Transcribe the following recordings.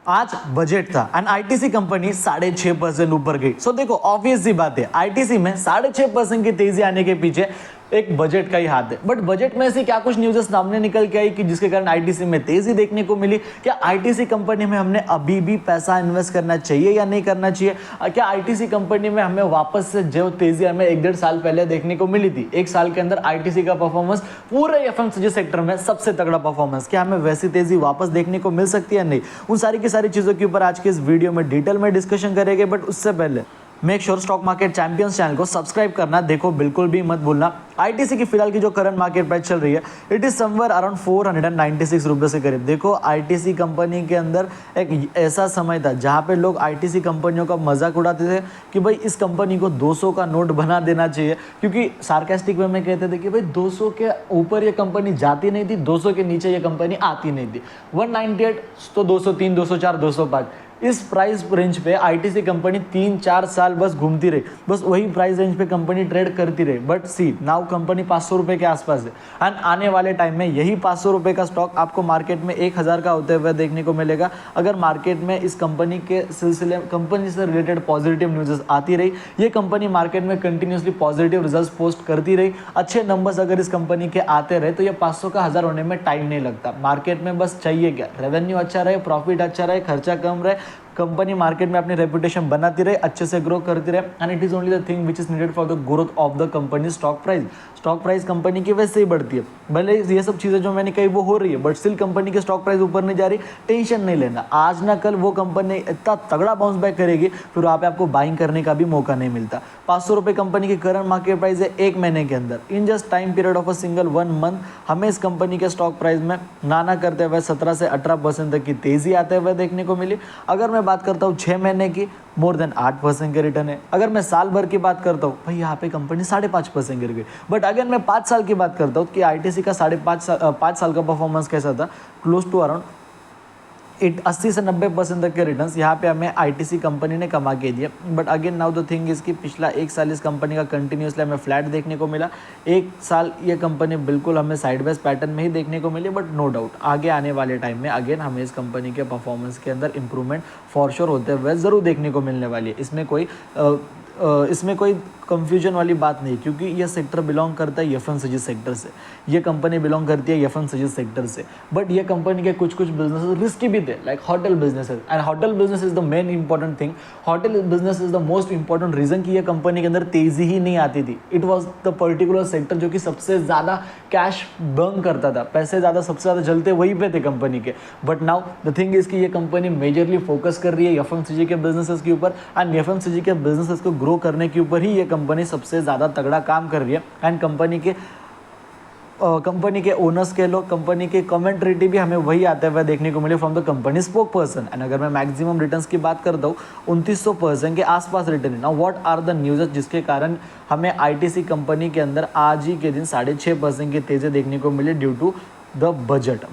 आज बजट था and ITC company 6.5% ऊपर गई। सो देखो ऑब्वियस सी बात है, आईटीसी में 6.5% की तेजी आने के पीछे एक बजट का ही हाथ है। बट बजट में से क्या कुछ न्यूज़ सामने निकल के आई कि जिसके कारण आईटीसी में तेजी देखने को मिली। क्या आईटीसी कंपनी में हमने अभी भी पैसा इन्वेस्ट करना चाहिए या नहीं करना चाहिए? क्या आईटीसी कंपनी में हमें वापस से जो तेजी हमें 1-1.5 साल पहले देखने को मिली थी, 1 साल के अंदर आईटीसी का परफॉर्मेंस पूरे एफएमसीजी सेक्टर में सबसे तगड़ा परफॉर्मेंस, क्या हमें वैसी तेजी वापस देखने को मिल सकती है या नहीं? उन सारी की सारी चीज़ों के ऊपर आज के इस वीडियो में डिटेल में डिस्कशन करेंगे। बट उससे पहले make sure stock market champions channel को सब्सक्राइब करना देखो बिल्कुल भी मत भूलना। आईटीसी की फिलहाल की जो करंट मार्केट प्राइस चल रही है, इट इज समवेयर अराउंड 496 रुपये से करीब। देखो आईटीसी कंपनी के अंदर एक ऐसा समय था जहां पे लोग आईटीसी कंपनियों का मजाक उड़ाते थे कि भाई इस कंपनी को 200 का नोट बना देना चाहिए, क्योंकि सार्केस्टिक वे में कहते थे कि भाई 200 के ऊपर ये कंपनी जाती नहीं थी, 200 के नीचे ये कंपनी आती नहीं थी। 198 तो 203, 204, 205 इस प्राइस रेंज पे आईटीसी कंपनी 3-4 साल बस घूमती रही, बस वही प्राइस रेंज पे कंपनी ट्रेड करती रही। बट सी नाउ कंपनी 500 रुपये के आसपास है एंड आने वाले टाइम में यही 500 रुपये का स्टॉक आपको मार्केट में 1000 का होते हुए देखने को मिलेगा, अगर मार्केट में इस कंपनी के सिलसिले कंपनी से रिलेटेड पॉजिटिव न्यूज़ आती रही। ये कंपनी मार्केट में कंटिन्यूसली पॉजिटिव रिजल्ट पोस्ट करती रही, अच्छे नंबर्स अगर इस कंपनी के आते रहे तो ये 500 का 1000 होने में टाइम नहीं लगता। मार्केट में बस चाहिए क्या, रेवेन्यू अच्छा रहे, प्रॉफिट अच्छा रहे, खर्चा कम रहे, कंपनी मार्केट में अपनी रेपुटेशन बनाती रहे, अच्छे से ग्रो करती रहे and it is only the thing which is needed for the growth of the company stock price. Stock price company की वैसे ही बढ़ती है, भले ये सब चीज़ें जो मैंने कही वो हो रही है, बट स्टिल कंपनी की स्टॉक प्राइस ऊपर नहीं जा रही। टेंशन नहीं लेना, आज ना कल वो कंपनी इतना तगड़ा बाउंस बैक करेगी, फिर वहाँ पे आपको बाइंग करने का भी मौका नहीं मिलता। 500 रुपये कंपनी की करंट मार्केट प्राइस है एक महीने के अंदर, in just time period of a single 1 month हमें इस कंपनी के स्टॉक प्राइस में नाना करते हुए 17 से 18% तक की तेजी आते हुए देखने को मिली। अगर मैं बात करता हूँ 6 महीने की, मोर देन 8% के रिटर्न है। अगर मैं साल भर की बात करता हूँ, भाई यहाँ पे कंपनी 5.5% गिर गई। बट अगर मैं 5 साल की बात करता हूँ कि आईटीसी का 5.5 साल का परफॉर्मेंस कैसा था, क्लोज टू अराउंड 80 से 90% तक के रिटर्न्स यहाँ पे हमें आईटीसी कंपनी ने कमा के दिए। But again now the thing is कि पिछला 1 साल इस कंपनी का कंटिन्यूसली हमें फ्लैट देखने को मिला। 1 साल ये कंपनी बिल्कुल हमें साइडवेज पैटर्न में ही देखने को मिली। बट नो डाउट आगे आने वाले टाइम में अगेन हमें इस कंपनी के परफॉर्मेंस के अंदर इंप्रूवमेंट फॉर श्योर होते हुए ज़रूर देखने को मिलने वाली है। इसमें कोई कंफ्यूजन वाली बात नहीं, क्योंकि ये सेक्टर बिलोंग करता है एफएमसीजी सेक्टर से, ये कंपनी बिलोंग करती है एफएमसीजी सेक्टर से। बट ये कंपनी के कुछ बिजनेस रिस्की भी थे, like hotel businesses, and hotel business is the main important thing. Hotel business is the most important reason कि ये कंपनी के अंदर तेजी ही नहीं आती थी। It was the particular sector जो कि सबसे ज़्यादा कैश बर्न करता था, पैसे सबसे ज़्यादा जलते वहीं पे थे कंपनी के। But now the thing is कि ये कंपनी मेजरली फोकस कर रही है एफएमसीजी के बिजनेसेस के ऊपर, एंड एफएमसीजी के बिजनेसेस को ग्रो करने के ऊपर ही ये कंपनी सबसे ज़्यादा तगड़ा काम कर रही है। एंड कंपनी के ओनर्स के लोग, कंपनी के कमेंट्रेटी भी हमें वही आते हुए देखने को मिले from the company spoke person. And अगर मैं मैक्सिमम रिटर्न्स की बात करता हूँ 2900% के आसपास रिटर्न है। Now what are the news जिसके कारण हमें आईटीसी कंपनी के अंदर आज ही के दिन 6.5% की तेज़ी देखने को मिली ड्यू टू द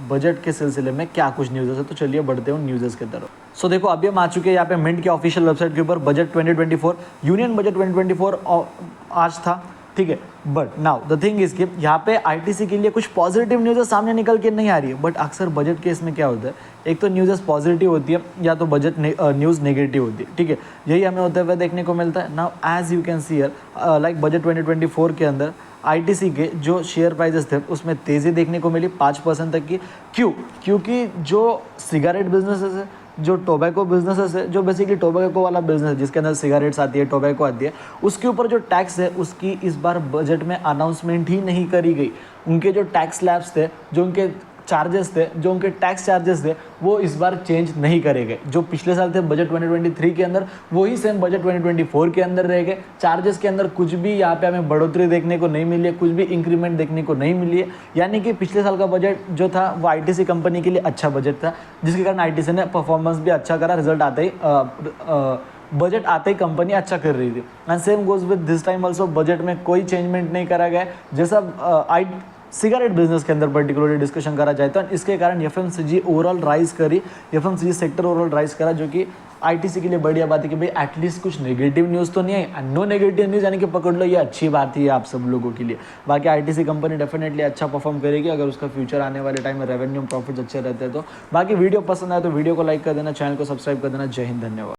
बजट के सिलसिले में क्या कुछ न्यूज़ है। तो चलिए बढ़ते हैं न्यूज़ के तरफ। सो देखो अभी हम आ चुके हैं यहाँ पे मिंट के ऑफिशियल वेबसाइट के ऊपर। बजट 2024 यूनियन बजट 2024 आज था, ठीक है। But now the thing is कि यहाँ पे आईटीसी के लिए कुछ पॉजिटिव न्यूज़ सामने निकल के नहीं आ रही है। बट अक्सर बजट केस में क्या होता है, एक तो न्यूज़ पॉजिटिव होती है या तो बजट न्यूज़ नेगेटिव होती है, ठीक है। यही हमें होते हुए देखने को मिलता है। Now as you can see here, like budget 2024 के अंदर आईटीसी के जो शेयर प्राइजेस थे उसमें तेज़ी देखने को मिली 5% तक की। क्योंकि जो सिगारेट बिजनेसेस है, जो टोबैको बिजनेसेस है, जो बेसिकली टोबैको वाला बिजनेस जिसके अंदर सिगारेट्स आती है, टोबैको आती है, उसके ऊपर जो टैक्स है उसकी इस बार बजट में अनाउंसमेंट ही नहीं करी गई। उनके जो टैक्स स्लैब्स थे, जो उनके चार्जेस थे, जो उनके टैक्स चार्जेस थे, वो इस बार चेंज नहीं करे गए। जो पिछले साल थे बजट 2023 के अंदर, वही सेम बजट 2024 के अंदर रह गए। चार्जेस के अंदर कुछ भी यहाँ पे हमें बढ़ोतरी देखने को नहीं मिली है, कुछ भी इंक्रीमेंट देखने को नहीं मिली है। यानी कि पिछले साल का बजट जो था वो आईटीसी कंपनी के लिए अच्छा बजट था, जिसके कारण आईटीसी ने परफॉर्मेंस भी अच्छा करा। रिजल्ट आते ही बजट आते ही कंपनी अच्छा कर रही थी। And same goes with this time also, budget में कोई चेंजमेंट नहीं करा गया। जैसा सिगरेट बिजनेस के अंदर पर्टिकुलरली डिस्कशन करा जाए तो इसके कारण एफएमसीजी ओवरऑल राइज करी, एफएमसीजी सेक्टर ओवरऑल राइज करा, जो कि आईटीसी के लिए बढ़िया बात है कि भाई एटलीस्ट कुछ नेगेटिव न्यूज़ तो नहीं है। नो नेगेटिव न्यूज़ यानी कि पकड़ लो, ये अच्छी बात ही है आप सब लोगों के लिए। बाकी आईटीसी कंपनी डेफिनेटली अच्छा परफॉर्म करेगी अगर उसका फ्यूचर आने वाले टाइम में रेवेन्यू प्रॉफिट्स अच्छे रहते हैं तो। बाकी वीडियो पसंद आए तो वीडियो को लाइक कर देना, चैनल को सब्सक्राइब कर देना। जय हिंद, धन्यवाद।